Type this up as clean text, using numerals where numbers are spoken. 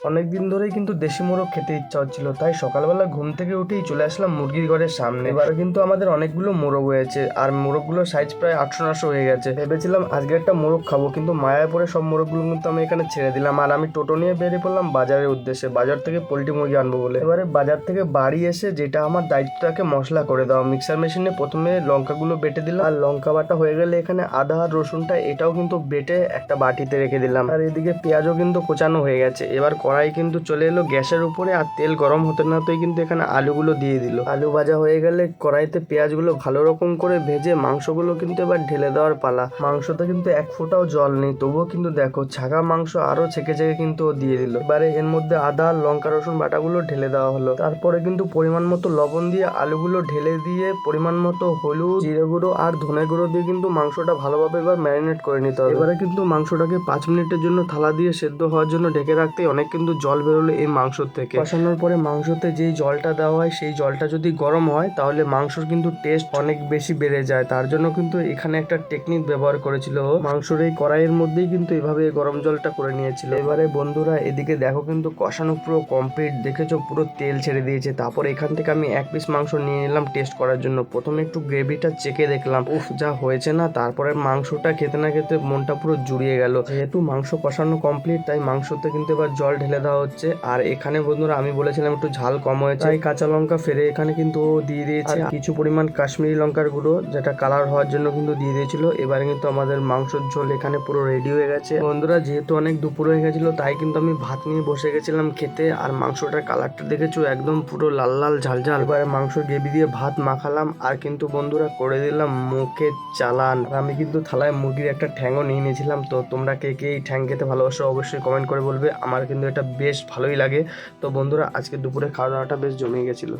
অনেকদিন ধরেই কিন্তু দেশি মোরগ খেতে ইচ্ছা হচ্ছিল, তাই সকালবেলা ঘুম থেকে উঠেই চলে আসলাম মুরগির ঘরের সামনে। এবারে কিন্তু আমাদের অনেকগুলো মোরগ হয়েছে, আর মোরগগুলোর সাইজ প্রায় 800-900 হয়ে গেছে। ভেবেছিলাম আজকে একটা মোরগ খাবো, কিন্তু মায়ায় পড়ে সব মোরগগুলো কিন্তু আমি এখানে ছেড়ে দিলাম। আর আমি টোটো নিয়ে বেরিয়ে পড়লাম বাজারের উদ্দেশ্যে, বাজার থেকে পোল্ট্রি মুরগি আনবো বলে। এবারে বাজার থেকে বাড়ি এসে যেটা আমার দায়িত্বটাকে মশলা করে দেওয়া, মিক্সার মেশিনে প্রথমে লঙ্কাগুলো বেটে দিলাম, আর লঙ্কা বাটা হয়ে গেলে এখানে আদা আর রসুনটা এটাও কিন্তু বেটে একটা বাটিতে রেখে দিলাম। আর এদিকে পেঁয়াজও কিন্তু কোচানো হয়ে গেছে। এবার কড়াই কিন্তু চলে এলো গ্যাসের উপরে, আর তেল গরম হতে না হতেই কিন্তু এখানে আলুগুলো দিয়ে দিল। আলু ভাজা হয়ে গেলে কড়াইতে পেঁয়াজগুলো ভালো রকম করে ভেজে মাংসগুলো কিন্তু এবার ঢেলে দেওয়ার পালা। মাংসতে কিন্তু এক ফোঁটাও জল নেই, তবুও কিন্তু দেখো ছাগা মাংস আরো ছেঁকে ছেঁকে কিন্তু ও দিয়ে দিল। এবারে এর মধ্যে আদা লঙ্কা রসুন বাটাগুলো ঢেলে দেওয়া হলো। তারপরে কিন্তু পরিমাণ মতো লবণ দিয়ে আলুগুলো ঢেলে দিয়ে পরিমাণ মতো হলুদ, জিরে গুঁড়ো আর ধনে গুঁড়ো দিয়ে কিন্তু মাংসটা ভালোভাবে এবার ম্যারিনেট করে নিতে হবে। এবারে কিন্তু মাংসটাকে 5 মিনিটের জন্য থালা দিয়ে সেদ্ধ হওয়ার জন্য ঢেকে রাখতে অনেক কিন্তু জল বেরোলো এই মাংসর থেকে। কষানোর পরে মাংসতে যেই জলটা দেওয়া হয় সেই জলটা যদি গরম হয় তাহলে মাংসর কিন্তু টেস্ট অনেক বেশি বেড়ে যায়। তার জন্য কিন্তু এখানে একটা টেকনিক ব্যবহার করেছিল, মাংসর এই কড়াইয়ের মধ্যেই কিন্তু এভাবে গরম জলটা করে নিয়েছিল। এবারে বন্ধুরা এদিকে দেখো কিন্তু কষানো পুরো কমপ্লিট, দেখেছো পুরো তেল ছেড়ে দিয়েছে। তারপর এখান থেকে আমি এক পিস মাংস নিয়ে নিলাম টেস্ট করার জন্য। প্রথমে একটু গ্রেভিটা চেখে দেখলাম, উফ যা হয়েছে না। তারপরে মাংসটা খেতে না খেতে মনটা পুরো জুড়িয়ে গেল। যেহেতু মাংস কষানো কমপ্লিট তাই মাংসতে কিন্তু এবার জল ঢেলে দেওয়া হচ্ছে। আর এখানে বন্ধুরা আমি বলেছিলাম একটু ঝাল কম হয়েছে, তাই কাঁচা লঙ্কা ফেলে এখানে কিন্তু ও দিয়ে দিয়েছে। আর কিছু পরিমাণ কাশ্মীরি লঙ্কার গুঁড়ো, যেটা কালার হওয়ার জন্য কিন্তু দিয়ে দিয়েছিল। এবারে কিন্তু আমাদের মাংসের ঝোল এখানে পুরো রেডি হয়ে গেছে। বন্ধুরা যেহেতু অনেক দুপুর হয়ে গেছিল তাই কিন্তু আমি ভাত নিয়ে বসে গেছিলাম খেতে। আর মাংসটার কালারটা দেখেছো একদম পুরো লাল লাল ঝাল ঝাল। এবারে মাংস গ্রেভি দিয়ে ভাত মাখালাম, আর কিন্তু বন্ধুরা করে দিলাম মুখে চালান। আর আমি কিন্তু থালায় মুরগির একটা ঠ্যাংও নিয়ে নিয়েছিলাম। তো তোমরা কে কে এই ঠ্যাং খেতে ভালোবাসো অবশ্যই কমেন্ট করে বলবে, আমার কিন্তু এটা বেশ ভালোই লাগে। তো বন্ধুরা আজকে দুপুরে খাওয়া দাওয়াটা বেশ জমে গেছিলো।